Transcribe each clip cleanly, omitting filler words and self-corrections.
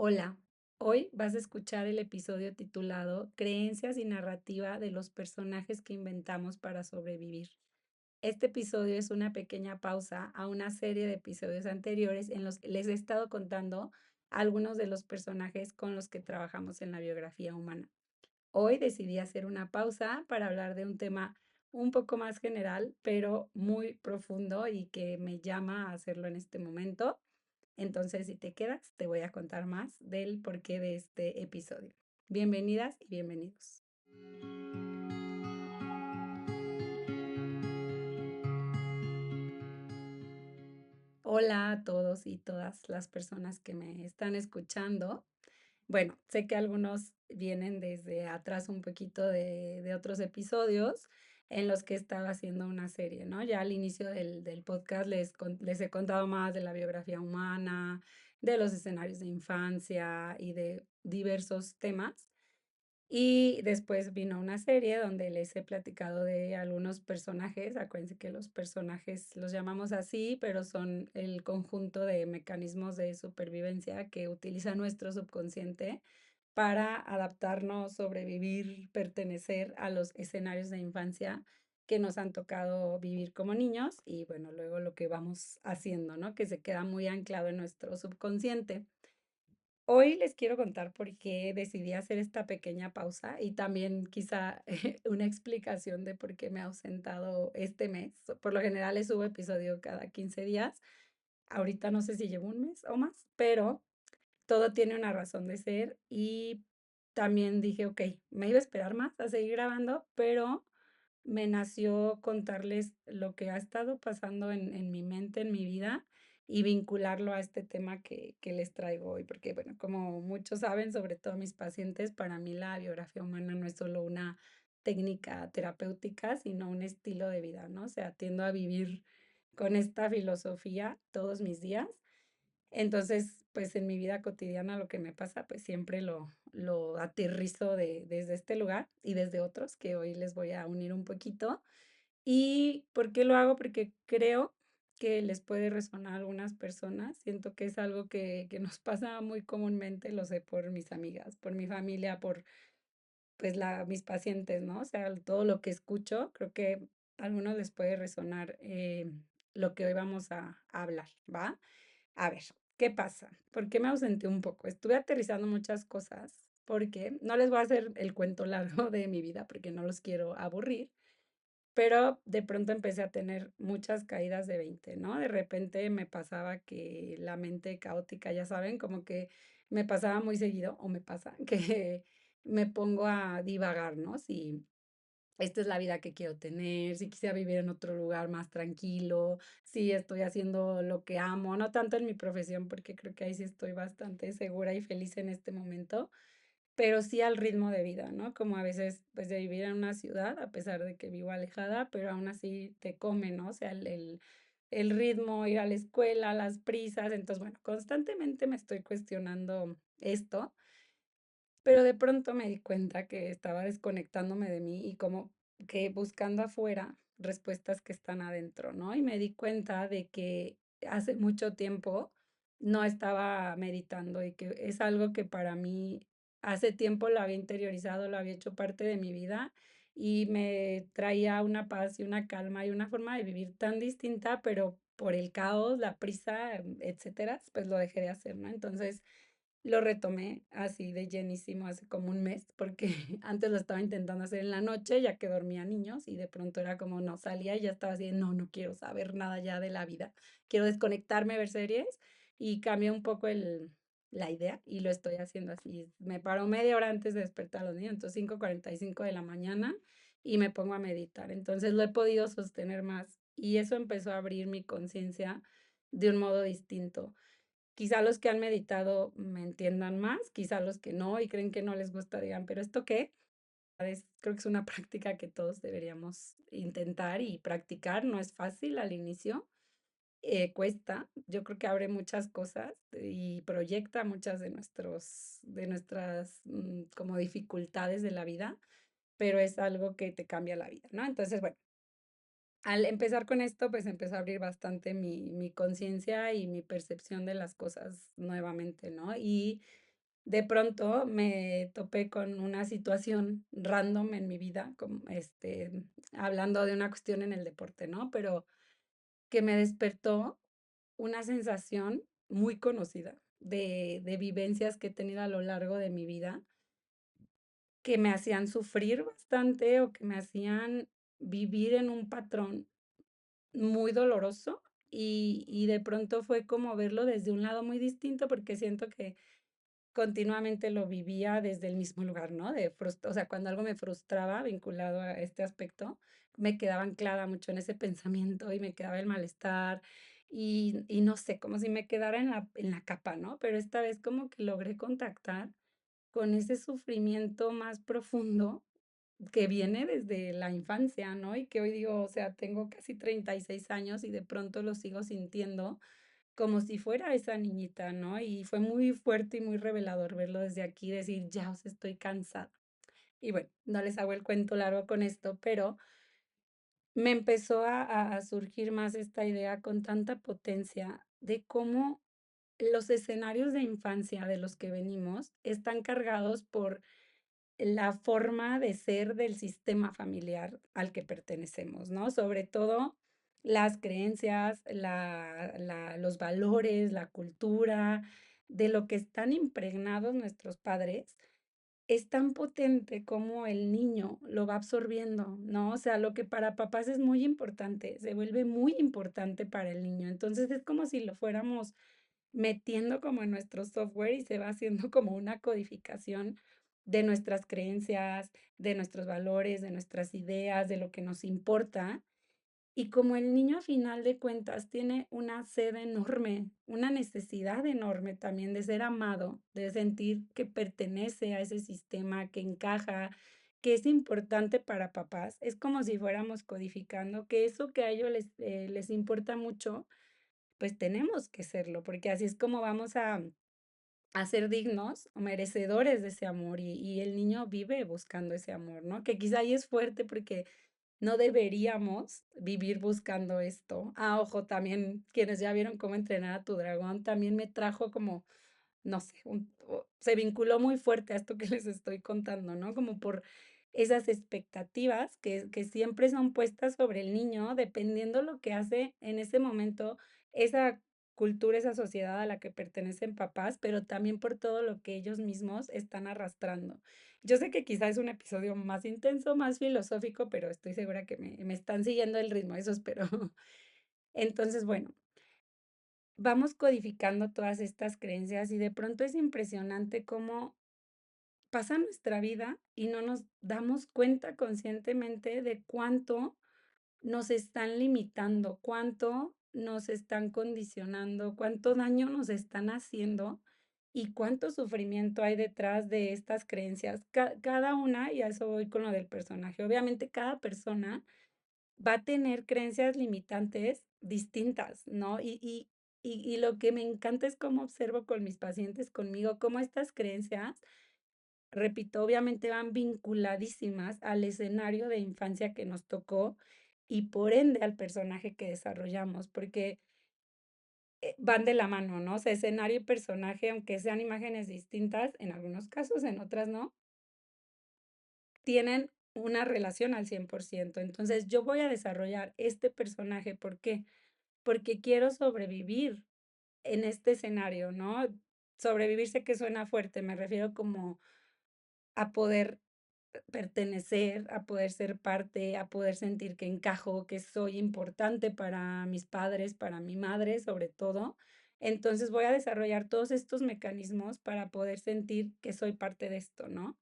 Hola, hoy vas a escuchar el episodio titulado Creencias y narrativa de los personajes que inventamos para sobrevivir. Este episodio es una pequeña pausa a una serie de episodios anteriores en los que les he estado contando algunos de los personajes con los que trabajamos en la biografía humana. Hoy decidí hacer una pausa para hablar de un tema un poco más general, pero muy profundo y que me llama a hacerlo en este momento. Entonces, si te quedas, te voy a contar más del porqué de este episodio. Bienvenidas y bienvenidos. Hola a todos y todas las personas que me están escuchando. Bueno, sé que algunos vienen desde atrás un poquito de otros episodios en los que estaba haciendo una serie, ¿no? Ya al inicio del podcast les he contado más de la biografía humana, de los escenarios de infancia y de diversos temas. Y después vino una serie donde les he platicado de algunos personajes. Acuérdense que los personajes los llamamos así, pero son el conjunto de mecanismos de supervivencia que utiliza nuestro subconsciente para adaptarnos, sobrevivir, pertenecer a los escenarios de infancia que nos han tocado vivir como niños y bueno, luego lo que vamos haciendo, ¿no? Que se queda muy anclado en nuestro subconsciente. Hoy les quiero contar por qué decidí hacer esta pequeña pausa y también quizá una explicación de por qué me he ausentado este mes. Por lo general les subo episodio cada 15 días. Ahorita no sé si llevo un mes o más, pero todo tiene una razón de ser y también dije, ok, me iba a esperar más a seguir grabando, pero me nació contarles lo que ha estado pasando en mi mente, en mi vida, y vincularlo a este tema que les traigo hoy, porque, bueno, como muchos saben, sobre todo mis pacientes, para mí la biografía humana no es solo una técnica terapéutica, sino un estilo de vida, ¿no? O sea, tiendo a vivir con esta filosofía todos mis días. Entonces, pues en mi vida cotidiana lo que me pasa, pues siempre lo aterrizo desde este lugar y desde otros que hoy les voy a unir un poquito. ¿Y por qué lo hago? Porque creo que les puede resonar a algunas personas. Siento que es algo que nos pasa muy comúnmente, lo sé por mis amigas, por mi familia, por pues mis pacientes, ¿no? O sea, todo lo que escucho, creo que a algunos les puede resonar lo que hoy vamos a hablar, ¿va? A ver, ¿qué pasa? ¿Por qué me ausenté un poco? Estuve aterrizando muchas cosas porque no les voy a hacer el cuento largo de mi vida porque no los quiero aburrir, pero de pronto empecé a tener muchas caídas de 20, ¿no? De repente me pasaba que la mente caótica, ya saben, como que me pasaba muy seguido, o me pasa, que me pongo a divagar, ¿no? Si esta es la vida que quiero tener, si quisiera vivir en otro lugar más tranquilo, si estoy haciendo lo que amo, no tanto en mi profesión, porque creo que ahí sí estoy bastante segura y feliz en este momento, pero sí al ritmo de vida, ¿no? Como a veces, pues, de vivir en una ciudad, a pesar de que vivo alejada, pero aún así te come, ¿no? O sea, el ritmo, ir a la escuela, las prisas. Entonces, bueno, constantemente me estoy cuestionando esto, pero de pronto me di cuenta que estaba desconectándome de mí y como que buscando afuera respuestas que están adentro, ¿no? Y me di cuenta de que hace mucho tiempo no estaba meditando y que es algo que para mí hace tiempo lo había interiorizado, lo había hecho parte de mi vida y me traía una paz y una calma y una forma de vivir tan distinta, pero por el caos, la prisa, etcétera, pues lo dejé de hacer, ¿no? Entonces, lo retomé así de llenísimo hace como un mes, porque antes lo estaba intentando hacer en la noche, ya que dormía niños, y de pronto era como no salía y ya estaba así de no, no quiero saber nada ya de la vida. Quiero desconectarme, ver series y cambié un poco la idea y lo estoy haciendo así. Me paro media hora antes de despertar a los niños, entonces 5:45 de la mañana y me pongo a meditar. Entonces lo he podido sostener más y eso empezó a abrir mi conciencia de un modo distinto. Quizá los que han meditado me entiendan más, quizá los que no y creen que no les gusta digan, pero ¿esto qué? Creo que es una práctica que todos deberíamos intentar y practicar. No es fácil al inicio, cuesta. Yo creo que abre muchas cosas y proyecta muchas de nuestras como dificultades de la vida, pero es algo que te cambia la vida, ¿no? Entonces, bueno, al empezar con esto, pues empezó a abrir bastante mi conciencia y mi percepción de las cosas nuevamente, ¿no? Y de pronto me topé con una situación random en mi vida, como, hablando de una cuestión en el deporte, ¿no? Pero que me despertó una sensación muy conocida de vivencias que he tenido a lo largo de mi vida, que me hacían sufrir bastante o que me hacían vivir en un patrón muy doloroso, y de pronto fue como verlo desde un lado muy distinto, porque siento que continuamente lo vivía desde el mismo lugar, ¿no? O sea, cuando algo me frustraba vinculado a este aspecto, me quedaba anclada mucho en ese pensamiento y me quedaba el malestar y no sé, como si me quedara en la capa, ¿no? Pero esta vez como que logré contactar con ese sufrimiento más profundo que viene desde la infancia, ¿no? Y que hoy digo, o sea, tengo casi 36 años y de pronto lo sigo sintiendo como si fuera esa niñita, ¿no? Y fue muy fuerte y muy revelador verlo desde aquí, decir, ya, o sea, estoy cansada. Y bueno, no les hago el cuento largo con esto, pero me empezó a surgir más esta idea con tanta potencia de cómo los escenarios de infancia de los que venimos están cargados por la forma de ser del sistema familiar al que pertenecemos, ¿no? Sobre todo las creencias, los valores, la cultura, de lo que están impregnados nuestros padres, es tan potente como el niño lo va absorbiendo, ¿no? O sea, lo que para papás es muy importante, se vuelve muy importante para el niño. Entonces es como si lo fuéramos metiendo como en nuestro software y se va haciendo como una codificación de nuestras creencias, de nuestros valores, de nuestras ideas, de lo que nos importa. Y como el niño a final de cuentas tiene una sed enorme, una necesidad enorme también de ser amado, de sentir que pertenece a ese sistema, que encaja, que es importante para papás, es como si fuéramos codificando que eso que a ellos les importa mucho, pues tenemos que serlo, porque así es como vamos a ser dignos o merecedores de ese amor y el niño vive buscando ese amor, ¿no? Que quizá ahí es fuerte porque no deberíamos vivir buscando esto. Ah, ojo, también quienes ya vieron cómo entrenar a tu dragón, también me trajo como no sé, se vinculó muy fuerte a esto que les estoy contando, ¿no? Como por esas expectativas que siempre son puestas sobre el niño, dependiendo lo que hace en ese momento esa cultura, esa sociedad a la que pertenecen papás, pero también por todo lo que ellos mismos están arrastrando. Yo sé que quizá es un episodio más intenso, más filosófico, pero estoy segura que me están siguiendo el ritmo, eso espero. Entonces, bueno, vamos codificando todas estas creencias y de pronto es impresionante cómo pasa nuestra vida y no nos damos cuenta conscientemente de cuánto nos están limitando, cuánto nos están condicionando, cuánto daño nos están haciendo y cuánto sufrimiento hay detrás de estas creencias. Cada una, y a eso voy con lo del personaje, obviamente cada persona va a tener creencias limitantes distintas, ¿no? Y lo que me encanta es cómo observo con mis pacientes, conmigo, cómo estas creencias, repito, obviamente van vinculadísimas al escenario de infancia que nos tocó y por ende al personaje que desarrollamos, porque van de la mano, ¿no? O sea, escenario y personaje, aunque sean imágenes distintas, en algunos casos, en otras no, tienen una relación al 100%. Entonces, yo voy a desarrollar este personaje, ¿por qué? Porque quiero sobrevivir en este escenario, ¿no? Sobrevivir sé que suena fuerte, me refiero como a poder pertenecer, a poder ser parte, a poder sentir que encajo, que soy importante para mis padres, para mi madre, sobre todo. Entonces voy a desarrollar todos estos mecanismos para poder sentir que soy parte de esto, ¿no?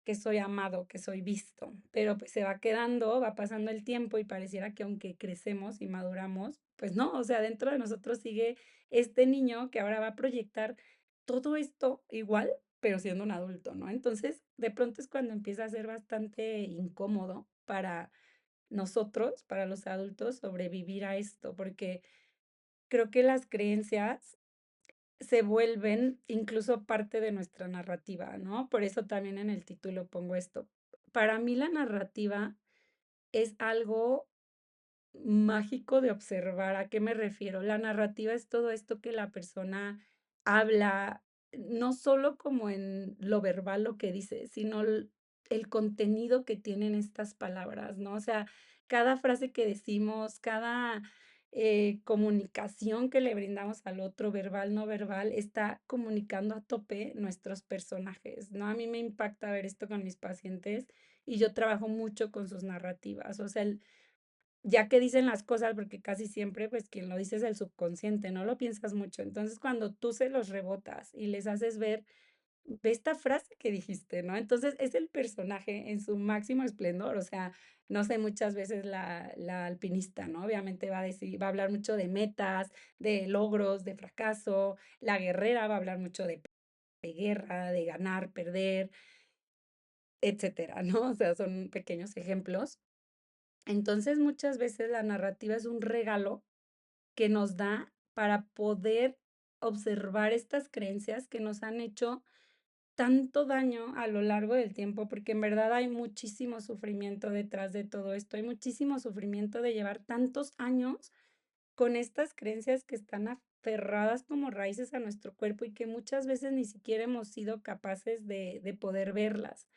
Que soy amado, que soy visto, pero pues se va quedando, va pasando el tiempo y pareciera que aunque crecemos y maduramos, pues no, o sea, dentro de nosotros sigue este niño que ahora va a proyectar todo esto igual, pero siendo un adulto, ¿no? Entonces, de pronto es cuando empieza a ser bastante incómodo para nosotros, para los adultos, sobrevivir a esto, porque creo que las creencias se vuelven incluso parte de nuestra narrativa, ¿no? Por eso también en el título pongo esto. Para mí la narrativa es algo mágico de observar. ¿A qué me refiero? La narrativa es todo esto que la persona habla, no solo como en lo verbal lo que dice, sino el contenido que tienen estas palabras, ¿no? O sea, cada frase que decimos, cada, comunicación que le brindamos al otro, verbal, no verbal, está comunicando a tope nuestros personajes, ¿no? A mí me impacta ver esto con mis pacientes y yo trabajo mucho con sus narrativas, o sea, ya que dicen las cosas, porque casi siempre, pues, quien lo dice es el subconsciente, no lo piensas mucho. Entonces, cuando tú se los rebotas y les haces ver, ve esta frase que dijiste, ¿no? Entonces, es el personaje en su máximo esplendor, o sea, no sé, muchas veces la alpinista, ¿no? Obviamente va a hablar mucho de metas, de logros, de fracaso. La guerrera va a hablar mucho de guerra, de ganar, perder, etcétera, ¿no? O sea, son pequeños ejemplos. Entonces, muchas veces la narrativa es un regalo que nos da para poder observar estas creencias que nos han hecho tanto daño a lo largo del tiempo, porque en verdad hay muchísimo sufrimiento detrás de todo esto, hay muchísimo sufrimiento de llevar tantos años con estas creencias que están aferradas como raíces a nuestro cuerpo y que muchas veces ni siquiera hemos sido capaces de poder verlas.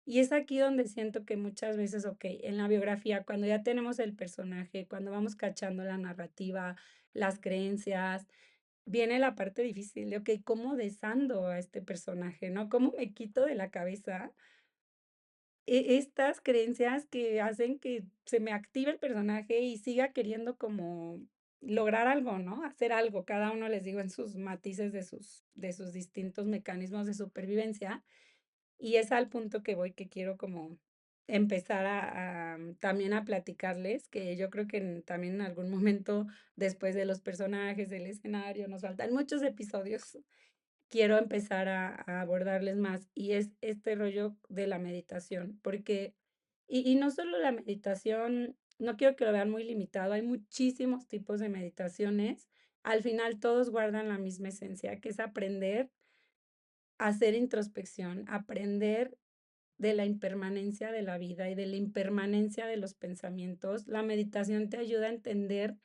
Y es aquí donde siento que muchas veces, okey, en la biografía, cuando ya tenemos el personaje, cuando vamos cachando la narrativa, las creencias, viene la parte difícil de, okey, ¿cómo desando a este personaje, no? ¿Cómo me quito de la cabeza estas creencias que hacen que se me active el personaje y siga queriendo como lograr algo, ¿no? Hacer algo, cada uno, les digo, en sus matices de sus distintos mecanismos de supervivencia. Y es al punto que voy, que quiero como empezar también a platicarles, que yo creo que también en algún momento, después de los personajes, del escenario, nos faltan muchos episodios, quiero empezar a abordarles más, y es este rollo de la meditación, porque y no solo la meditación, no quiero que lo vean muy limitado, hay muchísimos tipos de meditaciones, al final todos guardan la misma esencia, que es aprender a hacer introspección, aprender de la impermanencia de la vida y de la impermanencia de los pensamientos. La meditación te ayuda a entender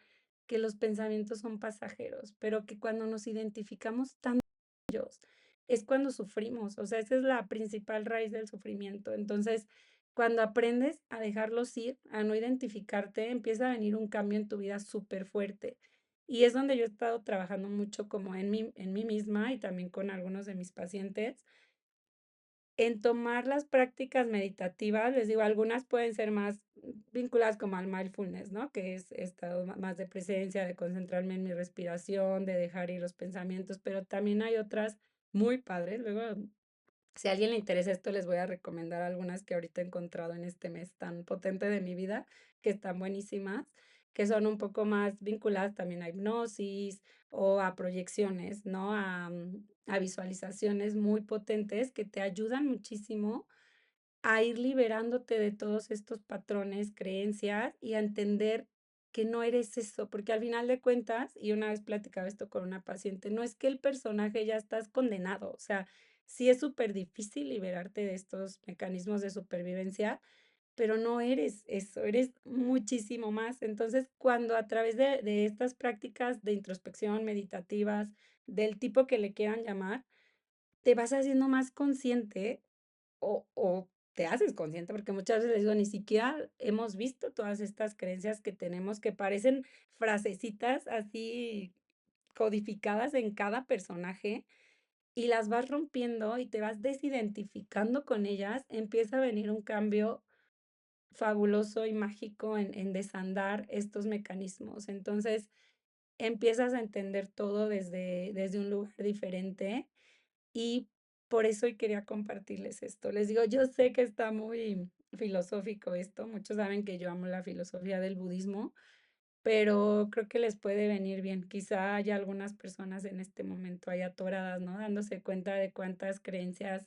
que los pensamientos son pasajeros, pero que cuando nos identificamos tanto con ellos es cuando sufrimos, o sea, esa es la principal raíz del sufrimiento. Entonces, cuando aprendes a dejarlos ir, a no identificarte, empieza a venir un cambio en tu vida súper fuerte. Y es donde yo he estado trabajando mucho como en mí misma y también con algunos de mis pacientes, en tomar las prácticas meditativas, les digo, algunas pueden ser más vinculadas como al mindfulness, ¿no? Que es estado más de presencia, de concentrarme en mi respiración, de dejar ir los pensamientos, pero también hay otras muy padres. Luego, si a alguien le interesa esto, les voy a recomendar algunas que ahorita he encontrado en este mes tan potente de mi vida, que están buenísimas, que son un poco más vinculadas también a hipnosis o a proyecciones, ¿no? A visualizaciones muy potentes que te ayudan muchísimo a ir liberándote de todos estos patrones, creencias y a entender que no eres eso, porque al final de cuentas, y una vez platicaba esto con una paciente, no es que el personaje ya estás condenado, o sea, sí es súper difícil liberarte de estos mecanismos de supervivencia, pero no eres eso, eres muchísimo más. Entonces, cuando a través de estas prácticas de introspección meditativas, del tipo que le quieran llamar, te vas haciendo más consciente o te haces consciente, porque muchas veces les digo, ni siquiera hemos visto todas estas creencias que tenemos que parecen frasecitas así codificadas en cada personaje y las vas rompiendo y te vas desidentificando con ellas, empieza a venir un cambio fabuloso y mágico en desandar estos mecanismos. Entonces, empiezas a entender todo desde un lugar diferente y por eso hoy quería compartirles esto. Les digo, yo sé que está muy filosófico esto, muchos saben que yo amo la filosofía del budismo, pero creo que les puede venir bien. Quizá haya algunas personas en este momento ahí atoradas, ¿no? Dándose cuenta de cuántas creencias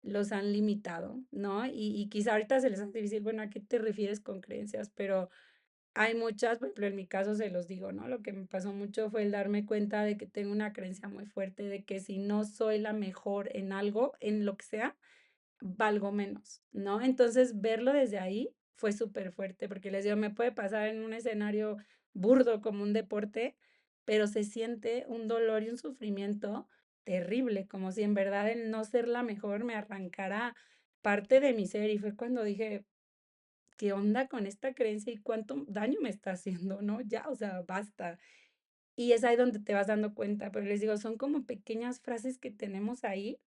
los han limitado, ¿no? Y quizá ahorita se les hace difícil, bueno, ¿a qué te refieres con creencias? Pero hay muchas, por ejemplo, en mi caso se los digo, ¿no? Lo que me pasó mucho fue el darme cuenta de que tengo una creencia muy fuerte de que si no soy la mejor en algo, en lo que sea, valgo menos, ¿no? Entonces, verlo desde ahí fue súper fuerte, porque les digo, me puede pasar en un escenario burdo como un deporte, pero se siente un dolor y un sufrimiento terrible, como si en verdad el no ser la mejor me arrancara parte de mi ser, y fue cuando dije: "¿Qué onda con esta creencia y cuánto daño me está haciendo?", ¿no? Ya, o sea, basta. Y es ahí donde te vas dando cuenta, pero les digo, son como pequeñas frases que tenemos ahí,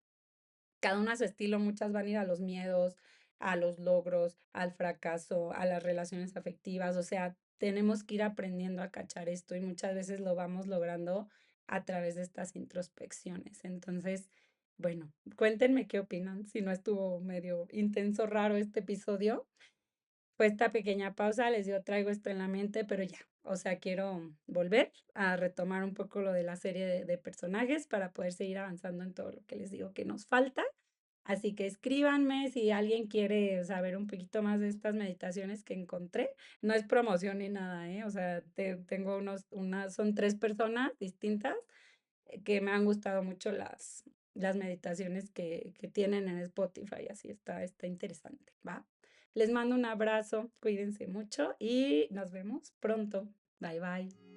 cada una a su estilo, muchas van a ir a los miedos, a los logros, al fracaso, a las relaciones afectivas, o sea, tenemos que ir aprendiendo a cachar esto y muchas veces lo vamos logrando a través de estas introspecciones. Entonces, bueno, cuéntenme qué opinan, si no estuvo medio intenso, raro este episodio. Fue esta pequeña pausa, les digo, traigo esto en la mente, pero ya, o sea, quiero volver a retomar un poco lo de la serie de personajes para poder seguir avanzando en todo lo que les digo que nos falta. Así que escríbanme si alguien quiere saber un poquito más de estas meditaciones que encontré. No es promoción ni nada, ¿eh? O sea, tengo son 3 personas distintas que me han gustado mucho las meditaciones que tienen en Spotify, así está interesante, ¿va? Les mando un abrazo, cuídense mucho y nos vemos pronto. Bye, bye.